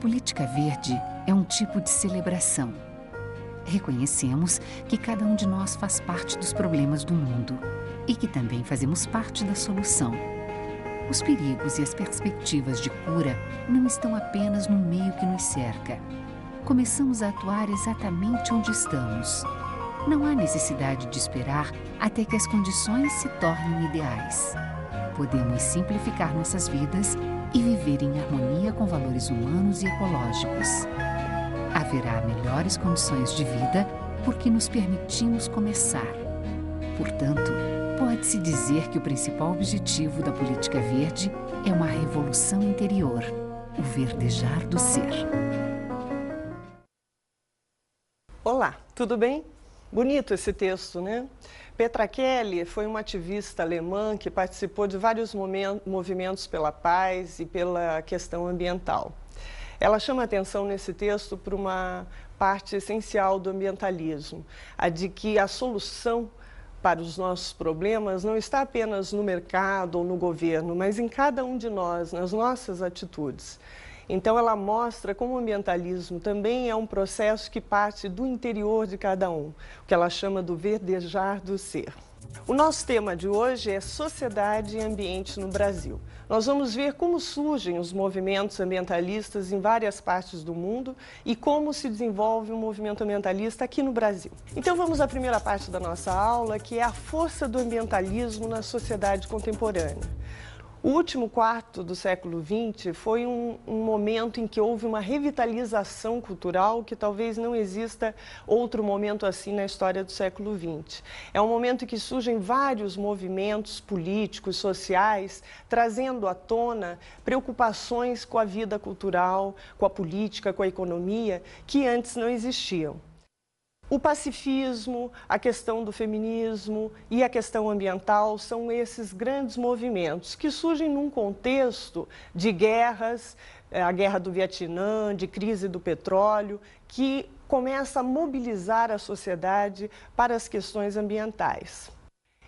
política verde é um tipo de celebração. Reconhecemos que cada um de nós faz parte dos problemas do mundo e que também fazemos parte da solução. Os perigos e as perspectivas de cura não estão apenas no meio que nos cerca. Começamos a atuar exatamente onde estamos. Não há necessidade de esperar até que as condições se tornem ideais. Podemos simplificar nossas vidas e viver em harmonia com valores humanos e ecológicos. Haverá melhores condições de vida porque nos permitimos começar. Portanto, pode-se dizer que o principal objetivo da política verde é uma revolução interior, o verdejar do ser. Olá, tudo bem? Bonito esse texto, né? Petra Kelly foi uma ativista alemã que participou de vários movimentos pela paz e pela questão ambiental. Ela chama atenção nesse texto para uma parte essencial do ambientalismo, a de que a solução para os nossos problemas não está apenas no mercado ou no governo, mas em cada um de nós, nas nossas atitudes. Então, ela mostra como o ambientalismo também é um processo que parte do interior de cada um, o que ela chama do verdejar do ser. O nosso tema de hoje é Sociedade e Ambiente no Brasil. Nós vamos ver como surgem os movimentos ambientalistas em várias partes do mundo e como se desenvolve o movimento ambientalista aqui no Brasil. Então vamos à primeira parte da nossa aula, que é a força do ambientalismo na sociedade contemporânea. O último quarto do século XX foi um momento em que houve uma revitalização cultural que talvez não exista outro momento assim na história do século XX. É um momento em que surgem vários movimentos políticos, sociais, trazendo à tona preocupações com a vida cultural, com a política, com a economia, que antes não existiam. O pacifismo, a questão do feminismo e a questão ambiental são esses grandes movimentos que surgem num contexto de guerras, a guerra do Vietnã, de crise do petróleo, que começa a mobilizar a sociedade para as questões ambientais.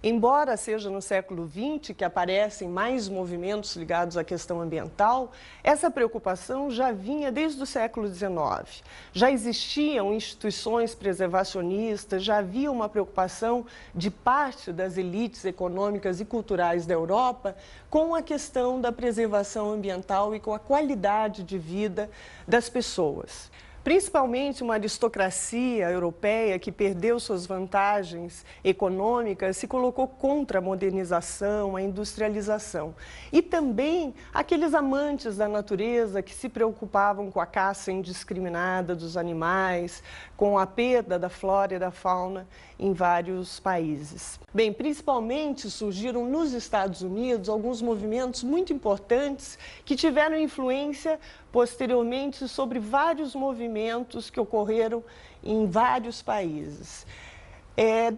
Embora seja no século XX que aparecem mais movimentos ligados à questão ambiental, essa preocupação já vinha desde o século XIX. Já existiam instituições preservacionistas, já havia uma preocupação de parte das elites econômicas e culturais da Europa com a questão da preservação ambiental e com a qualidade de vida das pessoas. Principalmente uma aristocracia europeia que perdeu suas vantagens econômicas se colocou contra a modernização, a industrialização. E também aqueles amantes da natureza que se preocupavam com a caça indiscriminada dos animais, com a perda da flora e da fauna em vários países. Bem, principalmente surgiram nos Estados Unidos alguns movimentos muito importantes que tiveram influência posteriormente sobre vários movimentos que ocorreram em vários países.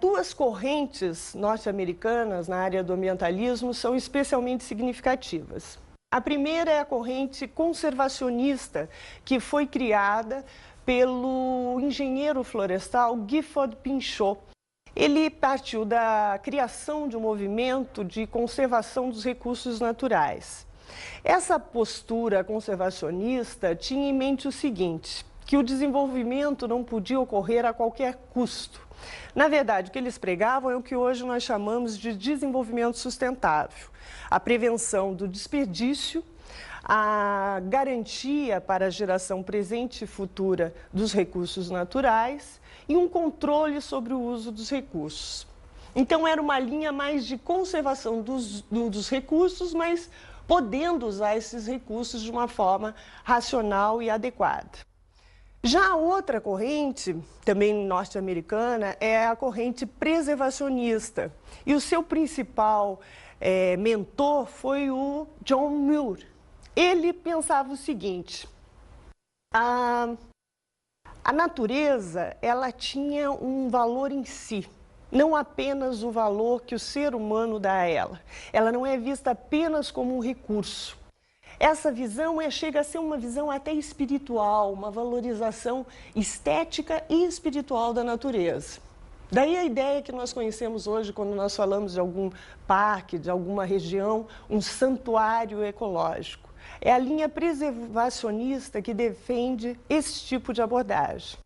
Duas correntes norte-americanas na área do ambientalismo são especialmente significativas. A primeira é a corrente conservacionista, que foi criada pelo engenheiro florestal Gifford Pinchot. Ele partiu da criação de um movimento de conservação dos recursos naturais. Essa postura conservacionista tinha em mente o seguinte, que o desenvolvimento não podia ocorrer a qualquer custo. Na verdade, o que eles pregavam é o que hoje nós chamamos de desenvolvimento sustentável. A prevenção do desperdício, a garantia para a geração presente e futura dos recursos naturais e um controle sobre o uso dos recursos. Então, era uma linha mais de conservação dos recursos, mas podendo usar esses recursos de uma forma racional e adequada. Já a outra corrente, também norte-americana, é a corrente preservacionista. E o seu principal mentor foi o John Muir. Ele pensava o seguinte, a natureza ela tinha um valor em si. Não apenas o valor que o ser humano dá a ela. Ela não é vista apenas como um recurso. Essa visão chega a ser uma visão até espiritual, uma valorização estética e espiritual da natureza. Daí a ideia que nós conhecemos hoje, quando nós falamos de algum parque, de alguma região, um santuário ecológico. É a linha preservacionista que defende esse tipo de abordagem.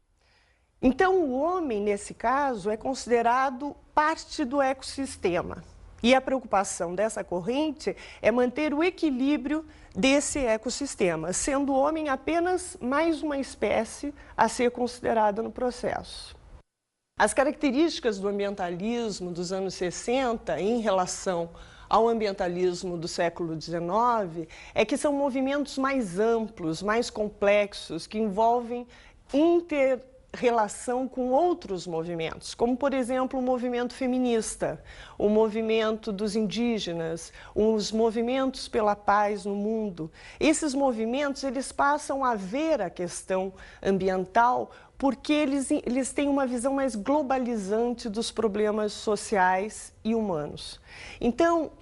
Então, o homem, nesse caso, é considerado parte do ecossistema. E a preocupação dessa corrente é manter o equilíbrio desse ecossistema, sendo o homem apenas mais uma espécie a ser considerada no processo. As características do ambientalismo dos anos 60 em relação ao ambientalismo do século XIX é que são movimentos mais amplos, mais complexos, que envolvem interrelação com outros movimentos, como, por exemplo, o movimento feminista, o movimento dos indígenas, os movimentos pela paz no mundo. Esses movimentos, eles passam a ver a questão ambiental porque eles têm uma visão mais globalizante dos problemas sociais e humanos. Então,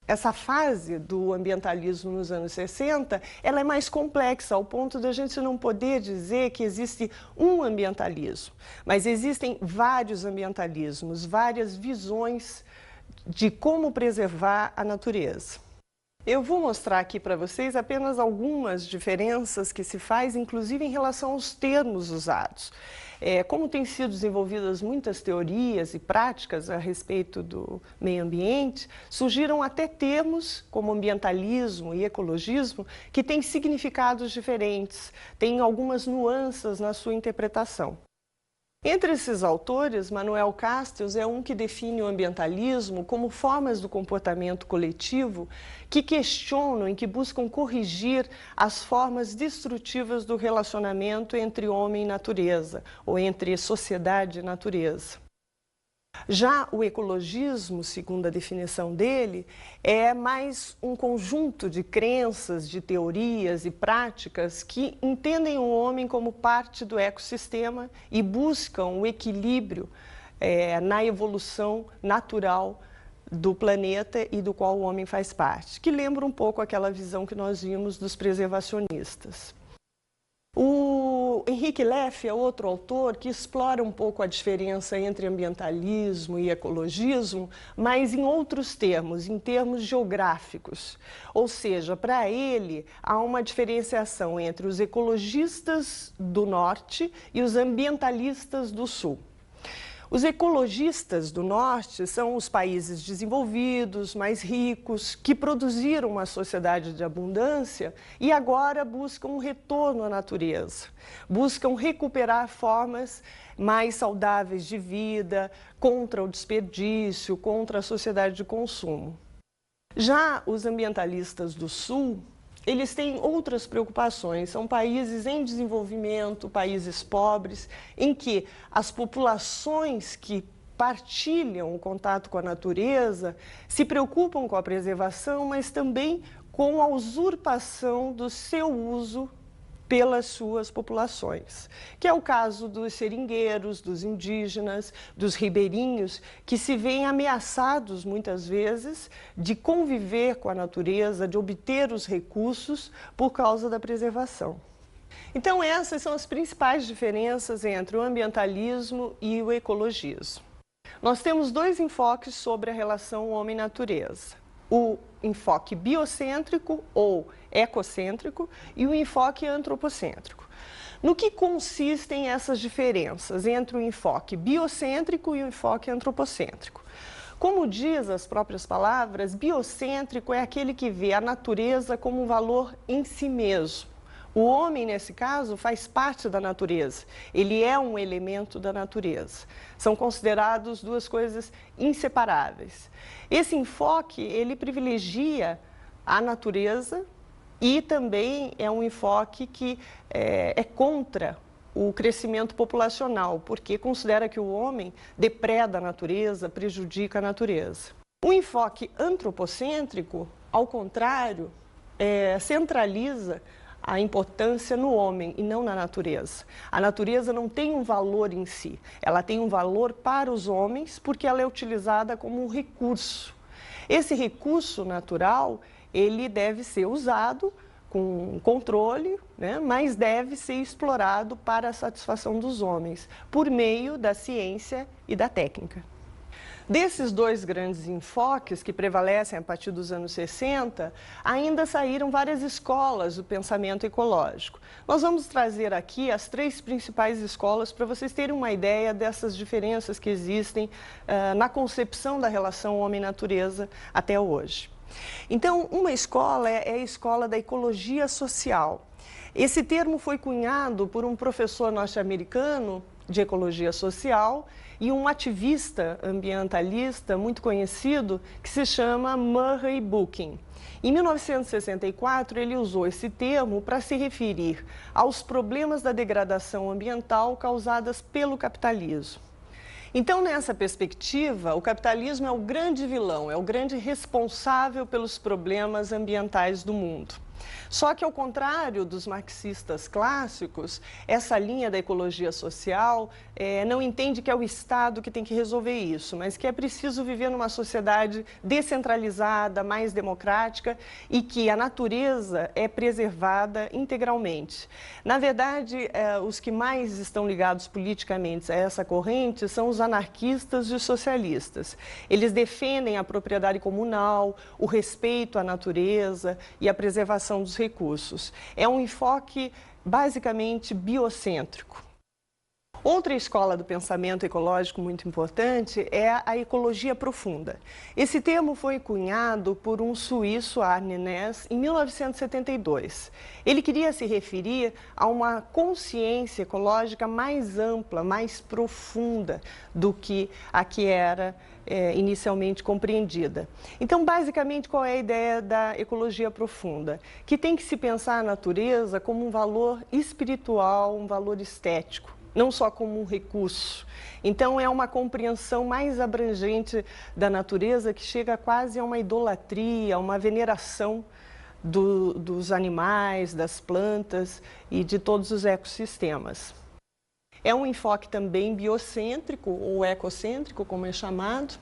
essa fase do ambientalismo nos anos 60, ela é mais complexa, ao ponto de a gente não poder dizer que existe um ambientalismo, mas existem vários ambientalismos, várias visões de como preservar a natureza. Eu vou mostrar aqui para vocês apenas algumas diferenças que se faz, inclusive em relação aos termos usados. Como têm sido desenvolvidas muitas teorias e práticas a respeito do meio ambiente, surgiram até termos como ambientalismo e ecologismo que têm significados diferentes, têm algumas nuances na sua interpretação. Entre esses autores, Manuel Castells é um que define o ambientalismo como formas do comportamento coletivo que questionam e que buscam corrigir as formas destrutivas do relacionamento entre homem e natureza, ou entre sociedade e natureza. Já o ecologismo, segundo a definição dele, é mais um conjunto de crenças, de teorias e práticas que entendem o homem como parte do ecossistema e buscam o equilíbrio na evolução natural do planeta e do qual o homem faz parte, que lembra um pouco aquela visão que nós vimos dos preservacionistas. O Henrique Leff é outro autor que explora um pouco a diferença entre ambientalismo e ecologismo, mas em outros termos, em termos geográficos. Ou seja, para ele, há uma diferenciação entre os ecologistas do norte e os ambientalistas do sul. Os ecologistas do norte são os países desenvolvidos, mais ricos, que produziram uma sociedade de abundância e agora buscam um retorno à natureza, buscam recuperar formas mais saudáveis de vida, contra o desperdício, contra a sociedade de consumo. Já os ambientalistas do sul, eles têm outras preocupações, são países em desenvolvimento, países pobres, em que as populações que partilham o contato com a natureza se preocupam com a preservação, mas também com a usurpação do seu uso pelas suas populações, que é o caso dos seringueiros, dos indígenas, dos ribeirinhos, que se veem ameaçados muitas vezes de conviver com a natureza, de obter os recursos por causa da preservação. Então essas são as principais diferenças entre o ambientalismo e o ecologismo. Nós temos dois enfoques sobre a relação homem-natureza. O enfoque biocêntrico ou ecocêntrico e o enfoque antropocêntrico. No que consistem essas diferenças entre o enfoque biocêntrico e o enfoque antropocêntrico? Como diz as próprias palavras, biocêntrico é aquele que vê a natureza como um valor em si mesmo. O homem, nesse caso, faz parte da natureza, ele é um elemento da natureza. São considerados duas coisas inseparáveis. Esse enfoque, ele privilegia a natureza e também é um enfoque que é contra o crescimento populacional, porque considera que o homem depreda a natureza, prejudica a natureza. O enfoque antropocêntrico, ao contrário, centraliza a importância no homem e não na natureza. A natureza não tem um valor em si, ela tem um valor para os homens porque ela é utilizada como um recurso. Esse recurso natural, ele deve ser usado com controle, né, mas deve ser explorado para a satisfação dos homens, por meio da ciência e da técnica. Desses dois grandes enfoques que prevalecem a partir dos anos 60, ainda saíram várias escolas do pensamento ecológico. Nós vamos trazer aqui as 3 principais escolas para vocês terem uma ideia dessas diferenças que existem na concepção da relação homem-natureza até hoje. Então, uma escola é a escola da ecologia social. Esse termo foi cunhado por um professor norte-americano de ecologia social e um ativista ambientalista muito conhecido que se chama Murray Bookchin. Em 1964, ele usou esse termo para se referir aos problemas da degradação ambiental causadas pelo capitalismo. Então, nessa perspectiva, o capitalismo é o grande vilão, é o grande responsável pelos problemas ambientais do mundo. Só que, ao contrário dos marxistas clássicos, essa linha da ecologia social não entende que é o Estado que tem que resolver isso, mas que é preciso viver numa sociedade descentralizada, mais democrática e que a natureza é preservada integralmente. Na verdade, os que mais estão ligados politicamente a essa corrente são os anarquistas e os socialistas. Eles defendem a propriedade comunal, o respeito à natureza e a preservação dos recursos. É um enfoque basicamente biocêntrico. Outra escola do pensamento ecológico muito importante é a ecologia profunda. Esse termo foi cunhado por um suíço, Arne Naess, em 1972. Ele queria se referir a uma consciência ecológica mais ampla, mais profunda do que a que era inicialmente compreendida. Então, basicamente, qual é a ideia da ecologia profunda? Que tem que se pensar a natureza como um valor espiritual, um valor estético, não só como um recurso. Então, é uma compreensão mais abrangente da natureza que chega quase a uma idolatria, a uma veneração dos animais, das plantas e de todos os ecossistemas. É um enfoque também biocêntrico ou ecocêntrico, como é chamado.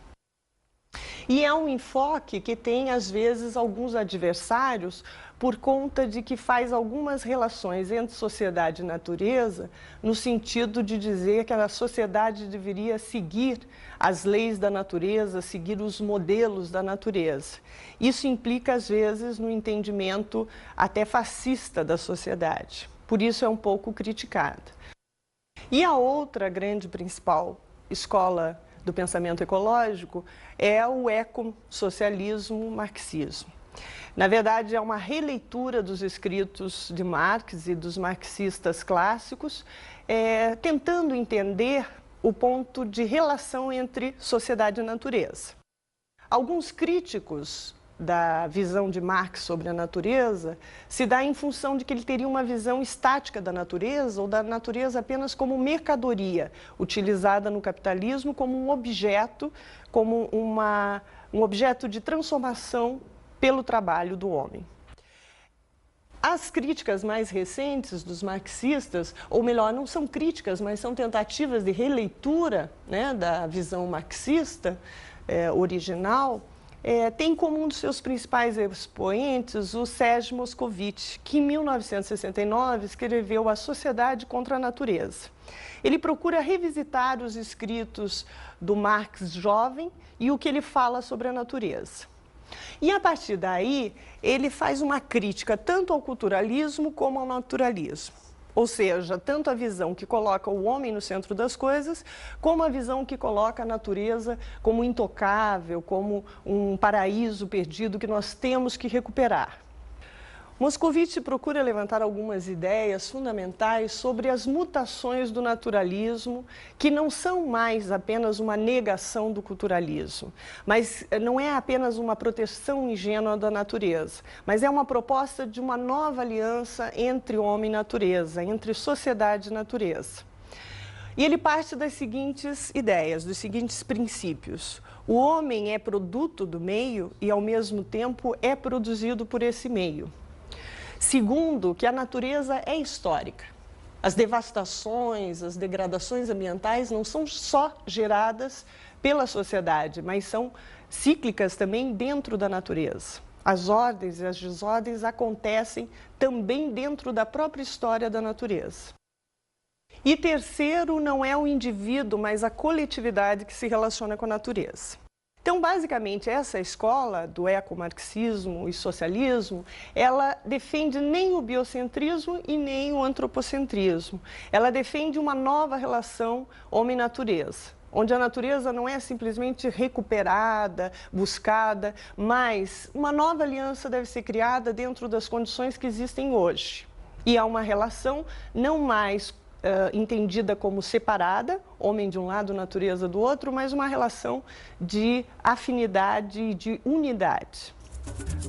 E é um enfoque que tem, às vezes, alguns adversários por conta de que faz algumas relações entre sociedade e natureza, no sentido de dizer que a sociedade deveria seguir as leis da natureza, seguir os modelos da natureza. Isso implica, às vezes, no entendimento até fascista da sociedade. Por isso é um pouco criticada. E a outra grande principal escola do pensamento ecológico é o ecossocialismo marxismo. Na verdade, é uma releitura dos escritos de Marx e dos marxistas clássicos, tentando entender o ponto de relação entre sociedade e natureza. Alguns críticos da visão de Marx sobre a natureza se dá em função de que ele teria uma visão estática da natureza ou da natureza apenas como mercadoria, utilizada no capitalismo como um objeto de transformação pelo trabalho do homem. As críticas mais recentes dos marxistas, ou melhor, não são críticas, mas são tentativas de releitura, né, da visão marxista original, tem como um dos seus principais expoentes o Serge Moscovitch, que em 1969 escreveu A Sociedade contra a Natureza. Ele procura revisitar os escritos do Marx jovem e o que ele fala sobre a natureza. E a partir daí, ele faz uma crítica tanto ao culturalismo como ao naturalismo. Ou seja, tanto a visão que coloca o homem no centro das coisas, como a visão que coloca a natureza como intocável, como um paraíso perdido que nós temos que recuperar. Moscovitch procura levantar algumas ideias fundamentais sobre as mutações do naturalismo, que não são mais apenas uma negação do culturalismo, mas não é apenas uma proteção ingênua da natureza, mas é uma proposta de uma nova aliança entre homem e natureza, entre sociedade e natureza. E ele parte das seguintes ideias, dos seguintes princípios. O homem é produto do meio e, ao mesmo tempo, é produzido por esse meio. Segundo, que a natureza é histórica. As devastações, as degradações ambientais não são só geradas pela sociedade, mas são cíclicas também dentro da natureza. As ordens e as desordens acontecem também dentro da própria história da natureza. E terceiro, não é o indivíduo, mas a coletividade que se relaciona com a natureza. Então, basicamente, essa escola do ecomarxismo e socialismo, ela defende nem o biocentrismo e nem o antropocentrismo. Ela defende uma nova relação homem-natureza, onde a natureza não é simplesmente recuperada, buscada, mas uma nova aliança deve ser criada dentro das condições que existem hoje. E há uma relação não mais entendida como separada, homem de um lado, natureza do outro, mas uma relação de afinidade e de unidade.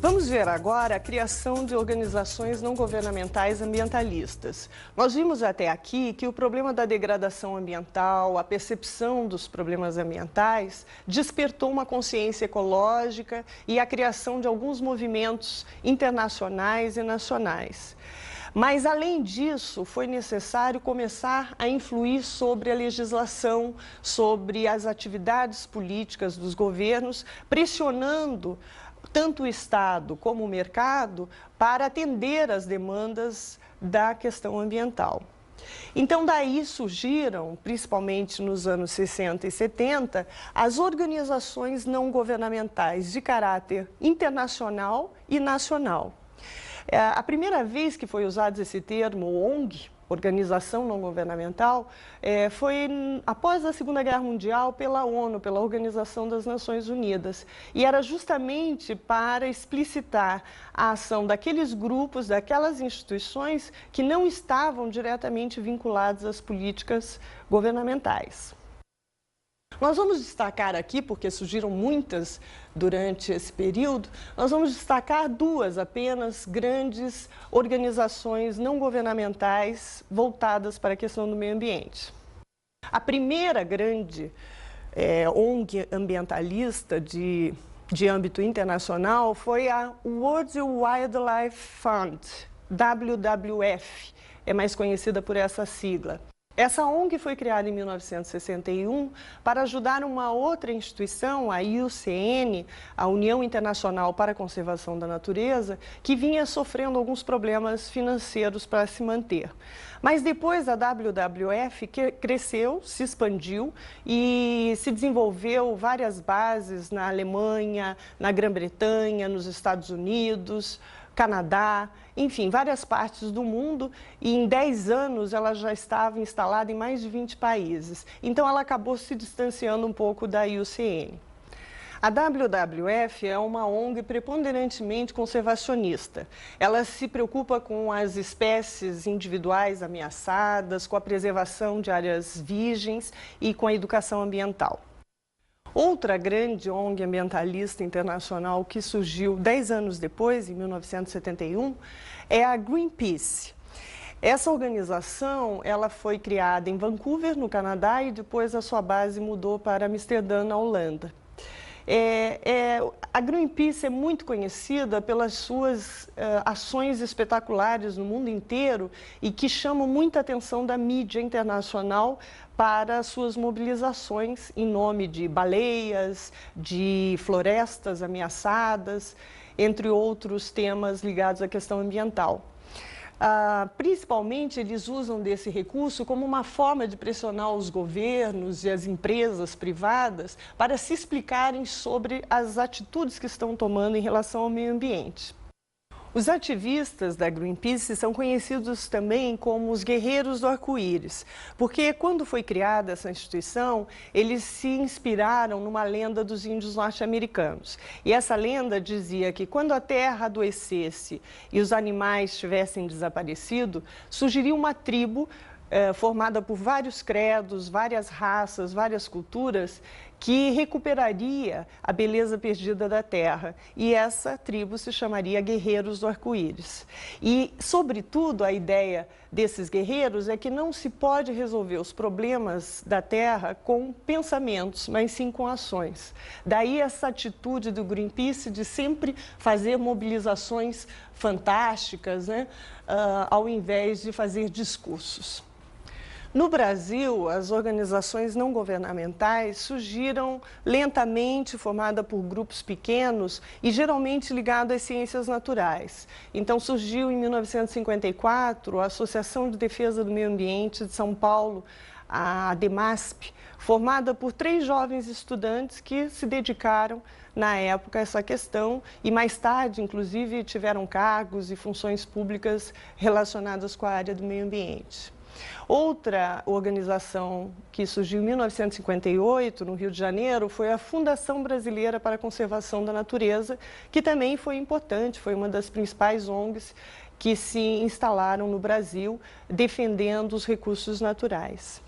Vamos ver agora a criação de organizações não governamentais ambientalistas. Nós vimos até aqui que o problema da degradação ambiental, a percepção dos problemas ambientais, despertou uma consciência ecológica e a criação de alguns movimentos internacionais e nacionais. Mas, além disso, foi necessário começar a influir sobre a legislação, sobre as atividades políticas dos governos, pressionando tanto o Estado como o mercado para atender às demandas da questão ambiental. Então, daí surgiram, principalmente nos anos 60 e 70, as organizações não governamentais de caráter internacional e nacional. A primeira vez que foi usado esse termo ONG, Organização Não Governamental, foi após a Segunda Guerra Mundial pela ONU, pela Organização das Nações Unidas. E era justamente para explicitar a ação daqueles grupos, daquelas instituições que não estavam diretamente vinculadas às políticas governamentais. Nós vamos destacar aqui, porque surgiram muitas durante esse período, nós vamos destacar duas apenas grandes organizações não governamentais voltadas para a questão do meio ambiente. A primeira grande ONG ambientalista de âmbito internacional foi a World Wildlife Fund, WWF, é mais conhecida por essa sigla. Essa ONG foi criada em 1961 para ajudar uma outra instituição, a IUCN, a União Internacional para a Conservação da Natureza, que vinha sofrendo alguns problemas financeiros para se manter. Mas depois a WWF cresceu, se expandiu e se desenvolveu várias bases na Alemanha, na Grã-Bretanha, nos Estados Unidos, Canadá, enfim, várias partes do mundo, e em 10 anos ela já estava instalada em mais de 20 países. Então ela acabou se distanciando um pouco da IUCN. A WWF é uma ONG preponderantemente conservacionista. Ela se preocupa com as espécies individuais ameaçadas, com a preservação de áreas virgens e com a educação ambiental. Outra grande ONG ambientalista internacional que surgiu 10 anos depois, em 1971, é a Greenpeace. Essa organização ela foi criada em Vancouver, no Canadá, e depois a sua base mudou para Amsterdã, na Holanda. A Greenpeace é muito conhecida pelas suas ações espetaculares no mundo inteiro e que chamam muita atenção da mídia internacional para suas mobilizações em nome de baleias, de florestas ameaçadas, entre outros temas ligados à questão ambiental. Principalmente, eles usam desse recurso como uma forma de pressionar os governos e as empresas privadas para se explicarem sobre as atitudes que estão tomando em relação ao meio ambiente. Os ativistas da Greenpeace são conhecidos também como os guerreiros do arco-íris, porque quando foi criada essa instituição, eles se inspiraram numa lenda dos índios norte-americanos. E essa lenda dizia que quando a terra adoecesse e os animais tivessem desaparecido, surgiria uma tribo formada por vários credos, várias raças, várias culturas, que recuperaria a beleza perdida da terra. E essa tribo se chamaria Guerreiros do Arco-Íris. E, sobretudo, a ideia desses guerreiros é que não se pode resolver os problemas da terra com pensamentos, mas sim com ações. Daí essa atitude do Greenpeace de sempre fazer mobilizações fantásticas, né, ao invés de fazer discursos. No Brasil, as organizações não governamentais surgiram lentamente, formadas por grupos pequenos e geralmente ligados às ciências naturais. Então, surgiu em 1954 a Associação de Defesa do Meio Ambiente de São Paulo, a ADEMASP, formada por 3 jovens estudantes que se dedicaram, na época, a essa questão e mais tarde, inclusive, tiveram cargos e funções públicas relacionadas com a área do meio ambiente. Outra organização que surgiu em 1958, no Rio de Janeiro, foi a Fundação Brasileira para a Conservação da Natureza, que também foi importante, foi uma das principais ONGs que se instalaram no Brasil, defendendo os recursos naturais.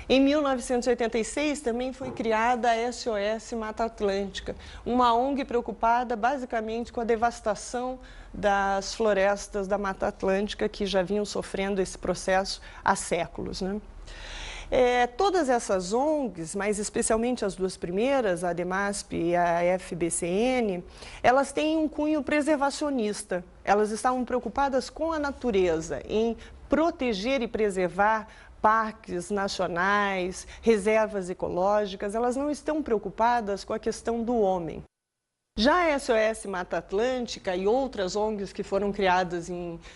Em 1986, também foi criada a SOS Mata Atlântica, uma ONG preocupada basicamente com a devastação das florestas da Mata Atlântica, que já vinham sofrendo esse processo há séculos, né? Todas essas ONGs, mas especialmente as 2 primeiras, a ADEMASP e a FBCN, elas têm um cunho preservacionista. Elas estavam preocupadas com a natureza, em proteger e preservar parques nacionais, reservas ecológicas, elas não estão preocupadas com a questão do homem. Já a SOS Mata Atlântica e outras ONGs que foram criadas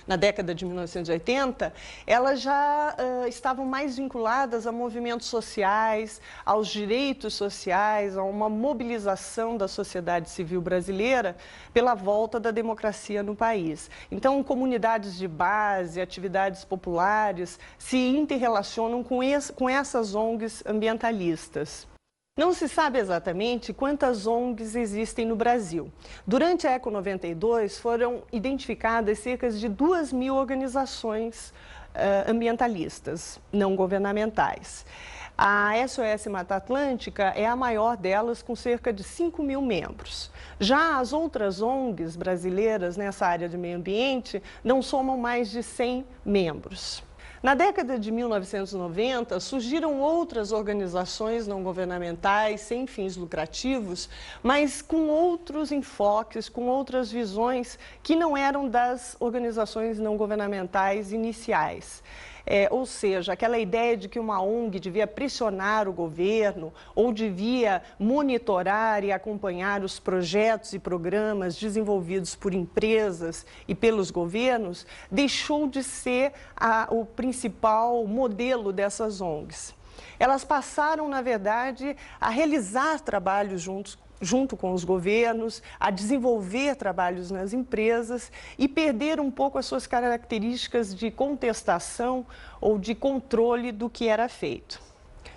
na década de 1980, elas já estavam mais vinculadas a movimentos sociais, aos direitos sociais, a uma mobilização da sociedade civil brasileira pela volta da democracia no país. Então, comunidades de base, atividades populares se interrelacionam com essas ONGs ambientalistas. Não se sabe exatamente quantas ONGs existem no Brasil. Durante a Eco 92 foram identificadas cerca de 2.000 organizações ambientalistas, não governamentais. A SOS Mata Atlântica é a maior delas, com cerca de 5.000 membros. Já as outras ONGs brasileiras nessa área de meio ambiente não somam mais de 100 membros. Na década de 1990, surgiram outras organizações não governamentais, sem fins lucrativos, mas com outros enfoques, com outras visões que não eram das organizações não governamentais iniciais. Ou seja, aquela ideia de que uma ONG devia pressionar o governo ou devia monitorar e acompanhar os projetos e programas desenvolvidos por empresas e pelos governos, deixou de ser o principal modelo dessas ONGs. Elas passaram, na verdade, a realizar trabalhos junto com os governos, a desenvolver trabalhos nas empresas e perder um pouco as suas características de contestação ou de controle do que era feito.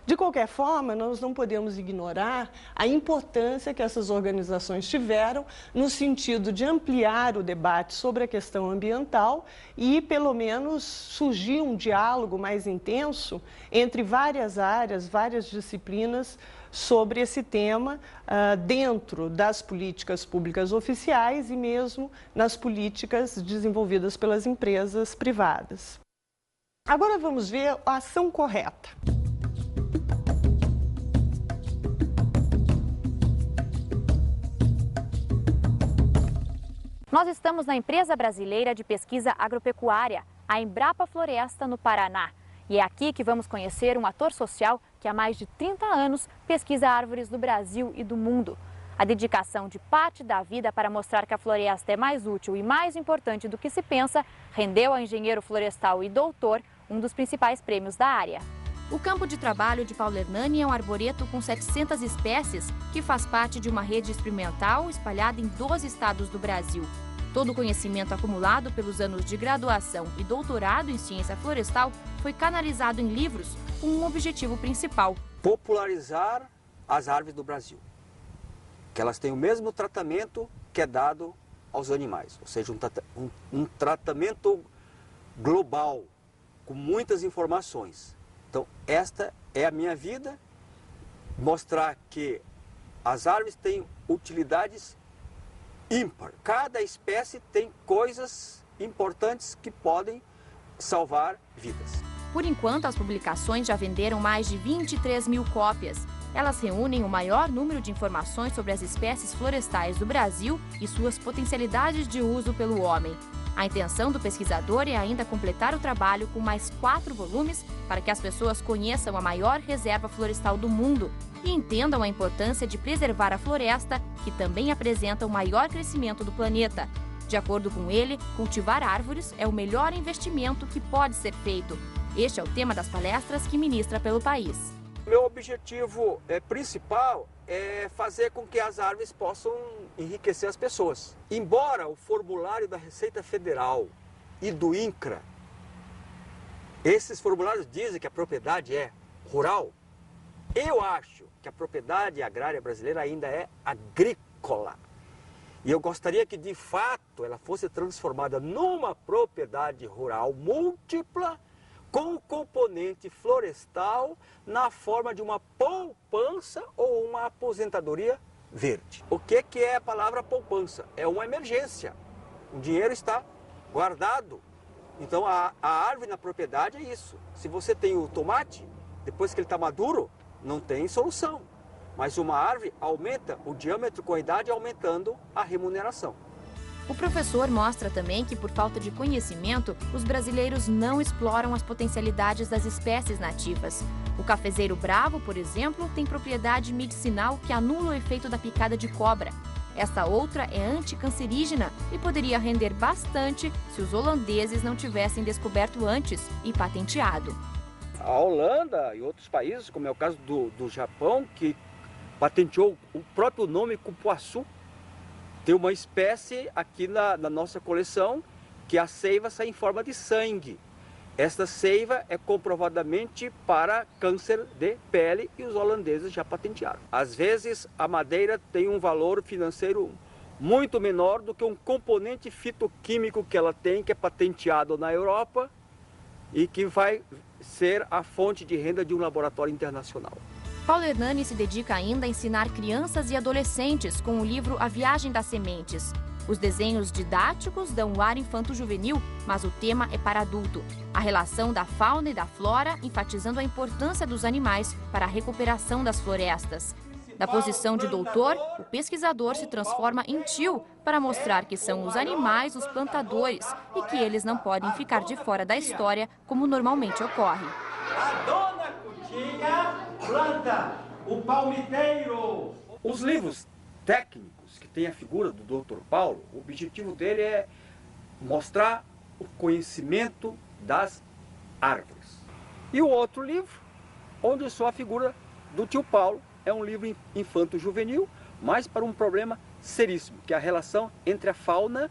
De qualquer forma, nós não podemos ignorar a importância que essas organizações tiveram no sentido de ampliar o debate sobre a questão ambiental e, pelo menos, surgir um diálogo mais intenso entre várias áreas, várias disciplinas sobre esse tema dentro das políticas públicas oficiais e mesmo nas políticas desenvolvidas pelas empresas privadas. Agora vamos ver a ação correta. Nós estamos na empresa brasileira de pesquisa agropecuária, a Embrapa Floresta, no Paraná. E é aqui que vamos conhecer um ator social que há mais de 30 anos pesquisa árvores do Brasil e do mundo. A dedicação de parte da vida para mostrar que a floresta é mais útil e mais importante do que se pensa rendeu ao engenheiro florestal e doutor um dos principais prêmios da área. O campo de trabalho de Paulo Hernani é um arboreto com 700 espécies que faz parte de uma rede experimental espalhada em 12 estados do Brasil. Todo o conhecimento acumulado pelos anos de graduação e doutorado em ciência florestal foi canalizado em livros com um objetivo principal: popularizar as árvores do Brasil. Que elas têm o mesmo tratamento que é dado aos animais, ou seja, um tratamento global, com muitas informações. Então, esta é a minha vida, mostrar que as árvores têm utilidades ímpar. Cada espécie tem coisas importantes que podem salvar vidas. Por enquanto, as publicações já venderam mais de 23.000 cópias. Elas reúnem o maior número de informações sobre as espécies florestais do Brasil e suas potencialidades de uso pelo homem. A intenção do pesquisador é ainda completar o trabalho com mais 4 volumes para que as pessoas conheçam a maior reserva florestal do mundo e entendam a importância de preservar a floresta, que também apresenta o maior crescimento do planeta. De acordo com ele, cultivar árvores é o melhor investimento que pode ser feito. Este é o tema das palestras que ministra pelo país. Meu objetivo principal é fazer com que as árvores possam enriquecer as pessoas. Embora o formulário da Receita Federal e do INCRA, esses formulários dizem que a propriedade é rural, eu acho que a propriedade agrária brasileira ainda é agrícola. E eu gostaria que, de fato, ela fosse transformada numa propriedade rural múltipla, com componente florestal na forma de uma poupança ou uma aposentadoria verde. O que é a palavra poupança? É uma emergência. O dinheiro está guardado. Então a árvore na propriedade é isso. Se você tem o tomate, depois que ele está maduro, não tem solução. Mas uma árvore aumenta o diâmetro com a idade, aumentando a remuneração. O professor mostra também que, por falta de conhecimento, os brasileiros não exploram as potencialidades das espécies nativas. O cafezeiro bravo, por exemplo, tem propriedade medicinal que anula o efeito da picada de cobra. Essa outra é anticancerígena e poderia render bastante se os holandeses não tivessem descoberto antes e patenteado. A Holanda e outros países, como é o caso do Japão, que patenteou o próprio nome cupuaçu, tem uma espécie aqui na nossa coleção que a seiva sai em forma de sangue. Esta seiva é comprovadamente para câncer de pele e os holandeses já patentearam. Às vezes a madeira tem um valor financeiro muito menor do que um componente fitoquímico que ela tem, que é patenteado na Europa e que vai ser a fonte de renda de um laboratório internacional. Paulo Hernani se dedica ainda a ensinar crianças e adolescentes com o livro A Viagem das Sementes. Os desenhos didáticos dão um ar infanto-juvenil, mas o tema é para adulto. A relação da fauna e da flora, enfatizando a importância dos animais para a recuperação das florestas. Da posição de doutor, o pesquisador se transforma em tio para mostrar que são os animais os plantadores e que eles não podem ficar de fora da história como normalmente ocorre. A dona Cutinha planta o palmiteiro. Os livros técnicos que tem a figura do Dr. Paulo, o objetivo dele é mostrar o conhecimento das árvores. E o outro livro, onde só a figura do tio Paulo, é um livro infanto-juvenil, mas para um problema seríssimo, que é a relação entre a fauna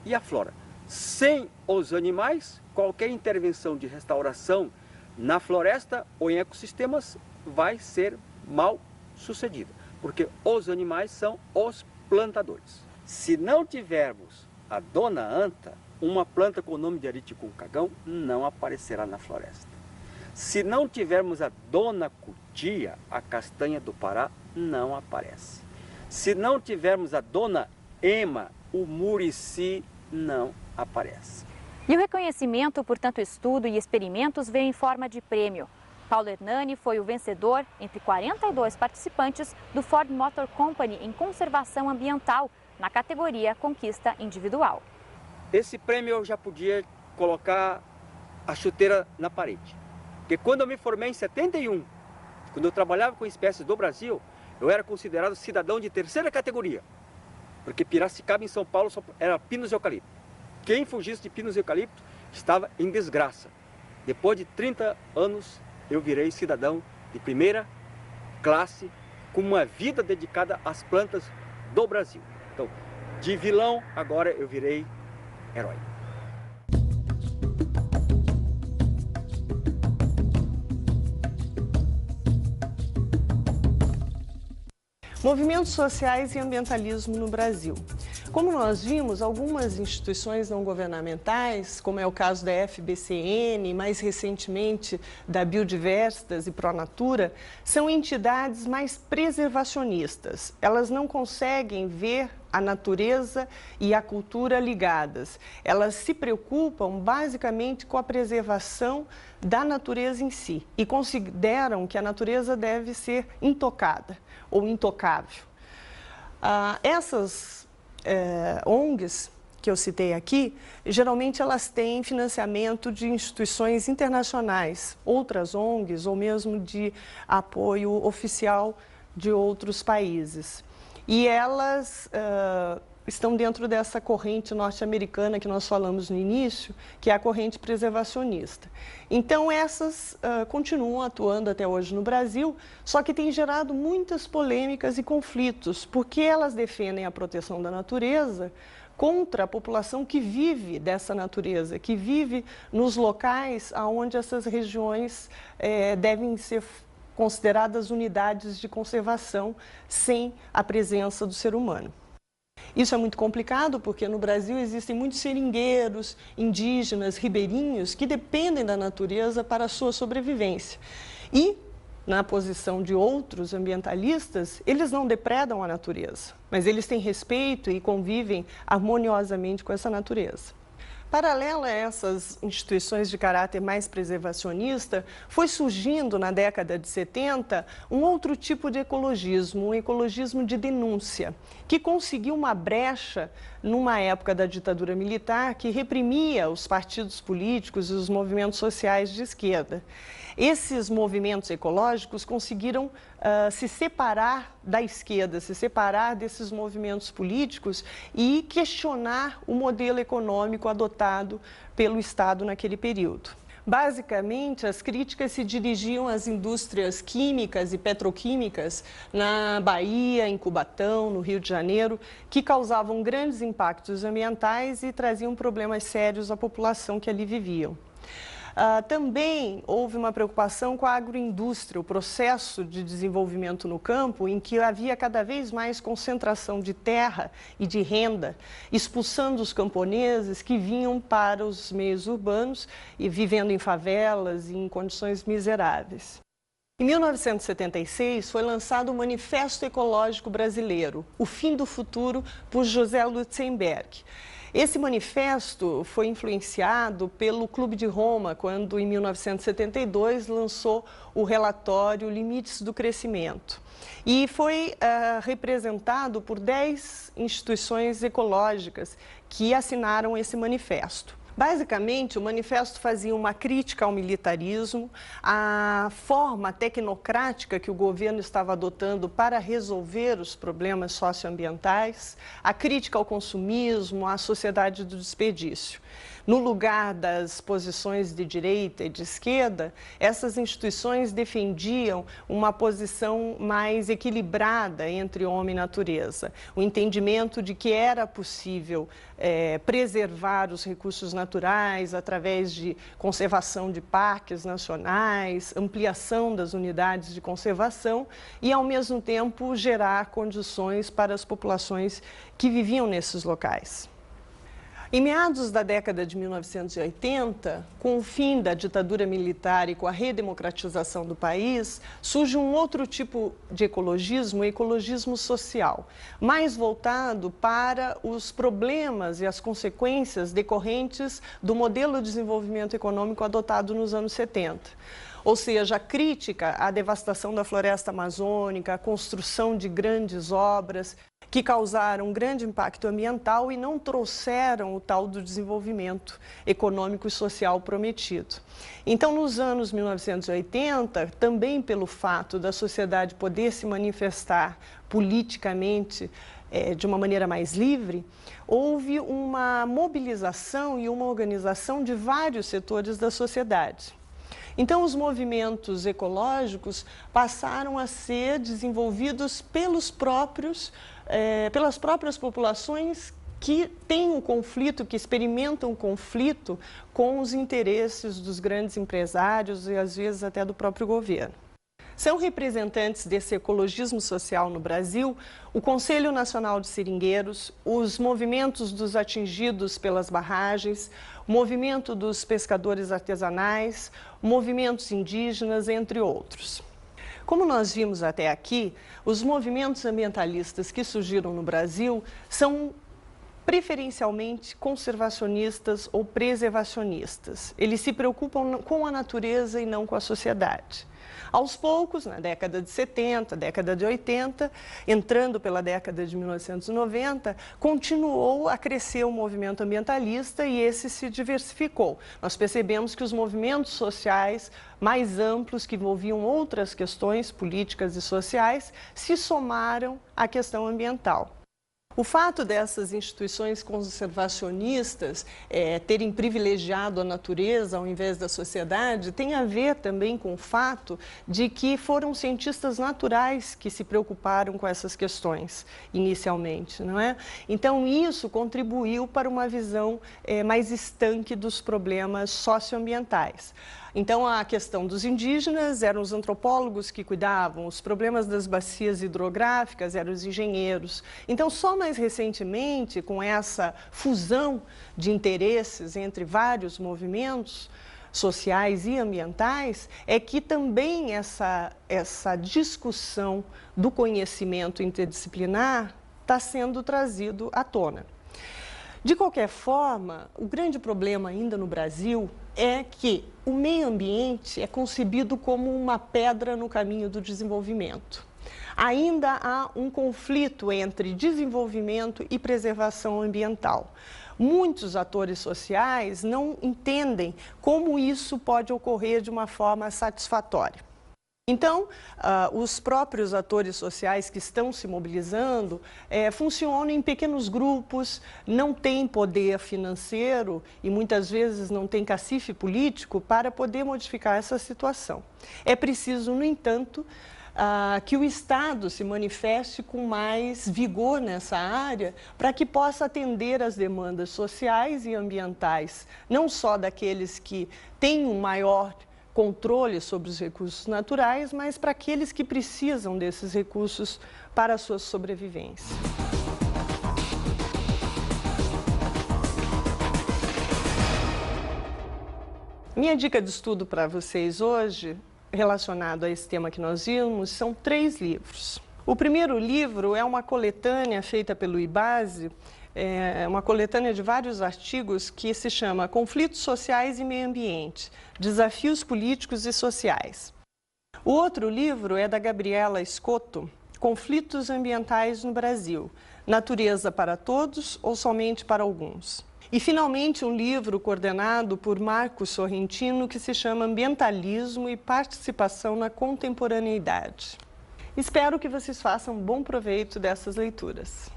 e a flora. Sem os animais, qualquer intervenção de restauração na floresta ou em ecossistemas vai ser mal sucedida, porque os animais são os plantadores. Se não tivermos a dona anta, uma planta com o nome de Ariticum-cagão não aparecerá na floresta. Se não tivermos a dona cutia, a castanha do Pará não aparece. Se não tivermos a dona ema, o murici não aparece. E o reconhecimento por tanto estudo e experimentos veio em forma de prêmio. Paulo Hernani foi o vencedor entre 42 participantes do Ford Motor Company em conservação ambiental, na categoria Conquista Individual. Esse prêmio eu já podia colocar a chuteira na parede. Porque quando eu me formei em 71, quando eu trabalhava com espécies do Brasil, eu era considerado cidadão de terceira categoria. Porque Piracicaba, em São Paulo, só era pinos e eucalipto. Quem fugisse de pinos e eucalipto estava em desgraça. Depois de 30 anos, eu virei cidadão de primeira classe, com uma vida dedicada às plantas do Brasil. Então, de vilão, agora eu virei herói. Movimentos sociais e ambientalismo no Brasil. Como nós vimos, algumas instituições não governamentais, como é o caso da FBCN, mais recentemente da Biodiversitas e Pronatura, são entidades mais preservacionistas. Elas não conseguem ver a natureza e a cultura ligadas. Elas se preocupam basicamente com a preservação da natureza em si e consideram que a natureza deve ser intocada ou intocável. Essas ONGs que eu citei aqui, geralmente elas têm financiamento de instituições internacionais, outras ONGs ou mesmo de apoio oficial de outros países. E elas estão dentro dessa corrente norte-americana que nós falamos no início, que é a corrente preservacionista. Então, essas continuam atuando até hoje no Brasil, só que tem gerado muitas polêmicas e conflitos, porque elas defendem a proteção da natureza contra a população que vive dessa natureza, que vive nos locais onde essas regiões devem ser consideradas unidades de conservação sem a presença do ser humano. Isso é muito complicado porque no Brasil existem muitos seringueiros, indígenas, ribeirinhos que dependem da natureza para a sua sobrevivência. E, na posição de outros ambientalistas, eles não depredam a natureza, mas eles têm respeito e convivem harmoniosamente com essa natureza. Paralelo a essas instituições de caráter mais preservacionista, foi surgindo na década de 70 um outro tipo de ecologismo, um ecologismo de denúncia, que conseguiu uma brecha numa época da ditadura militar que reprimia os partidos políticos e os movimentos sociais de esquerda. Esses movimentos ecológicos conseguiram se separar da esquerda, se separar desses movimentos políticos e questionar o modelo econômico adotado pelo Estado naquele período. Basicamente, as críticas se dirigiam às indústrias químicas e petroquímicas na Bahia, em Cubatão, no Rio de Janeiro, que causavam grandes impactos ambientais e traziam problemas sérios à população que ali viviam. Também houve uma preocupação com a agroindústria, o processo de desenvolvimento no campo, em que havia cada vez mais concentração de terra e de renda, expulsando os camponeses que vinham para os meios urbanos e vivendo em favelas e em condições miseráveis. Em 1976, foi lançado o Manifesto Ecológico Brasileiro, O Fim do Futuro, por José Lutzenberg. Esse manifesto foi influenciado pelo Clube de Roma, quando, em 1972, lançou o relatório Limites do Crescimento. E foi representado por 10 instituições ecológicas que assinaram esse manifesto. Basicamente, o manifesto fazia uma crítica ao militarismo, à forma tecnocrática que o governo estava adotando para resolver os problemas socioambientais, a crítica ao consumismo, à sociedade do desperdício. No lugar das posições de direita e de esquerda, essas instituições defendiam uma posição mais equilibrada entre homem e natureza, o entendimento de que era possível preservar os recursos naturais através de conservação de parques nacionais, ampliação das unidades de conservação e, ao mesmo tempo, gerar condições para as populações que viviam nesses locais. Em meados da década de 1980, com o fim da ditadura militar e com a redemocratização do país, surge um outro tipo de ecologismo, o ecologismo social, mais voltado para os problemas e as consequências decorrentes do modelo de desenvolvimento econômico adotado nos anos 70. Ou seja, a crítica à devastação da floresta amazônica, a construção de grandes obras que causaram um grande impacto ambiental e não trouxeram o tal do desenvolvimento econômico e social prometido. Então, nos anos 1980, também pelo fato da sociedade poder se manifestar politicamente de uma maneira mais livre, houve uma mobilização e uma organização de vários setores da sociedade. Então, os movimentos ecológicos passaram a ser desenvolvidos pelas próprias populações que têm um conflito, que experimentam um conflito com os interesses dos grandes empresários e, às vezes, até do próprio governo. São representantes desse ecologismo social no Brasil o Conselho Nacional de Seringueiros, os movimentos dos atingidos pelas barragens, o movimento dos pescadores artesanais, movimentos indígenas, entre outros. Como nós vimos até aqui, os movimentos ambientalistas que surgiram no Brasil são preferencialmente conservacionistas ou preservacionistas. Eles se preocupam com a natureza e não com a sociedade. Aos poucos, na década de 70, década de 80, entrando pela década de 1990, continuou a crescer o movimento ambientalista e esse se diversificou. Nós percebemos que os movimentos sociais mais amplos, que envolviam outras questões políticas e sociais, se somaram à questão ambiental. O fato dessas instituições conservacionistas terem privilegiado a natureza ao invés da sociedade tem a ver também com o fato de que foram cientistas naturais que se preocuparam com essas questões inicialmente, não é? Então isso contribuiu para uma visão mais estanque dos problemas socioambientais. Então, a questão dos indígenas eram os antropólogos que cuidavam, os problemas das bacias hidrográficas eram os engenheiros. Então, só mais recentemente, com essa fusão de interesses entre vários movimentos sociais e ambientais, é que também essa discussão do conhecimento interdisciplinar está sendo trazido à tona. De qualquer forma, o grande problema ainda no Brasil é que o meio ambiente é concebido como uma pedra no caminho do desenvolvimento. Ainda há um conflito entre desenvolvimento e preservação ambiental. Muitos atores sociais não entendem como isso pode ocorrer de uma forma satisfatória. Então, os próprios atores sociais que estão se mobilizando funcionam em pequenos grupos, não têm poder financeiro e muitas vezes não têm cacife político para poder modificar essa situação. É preciso, no entanto, que o Estado se manifeste com mais vigor nessa área para que possa atender às demandas sociais e ambientais, não só daqueles que têm um maior controle sobre os recursos naturais, mas para aqueles que precisam desses recursos para a sua sobrevivência. Minha dica de estudo para vocês hoje, relacionado a esse tema que nós vimos, são 3 livros. O primeiro livro é uma coletânea feita pelo IBASE, uma coletânea de vários artigos que se chama Conflitos Sociais e Meio Ambiente, Desafios Políticos e Sociais. O outro livro é da Gabriela Escoto, Conflitos Ambientais no Brasil, Natureza para Todos ou Somente para Alguns. E, finalmente, um livro coordenado por Marcos Sorrentino que se chama Ambientalismo e Participação na Contemporaneidade. Espero que vocês façam bom proveito dessas leituras.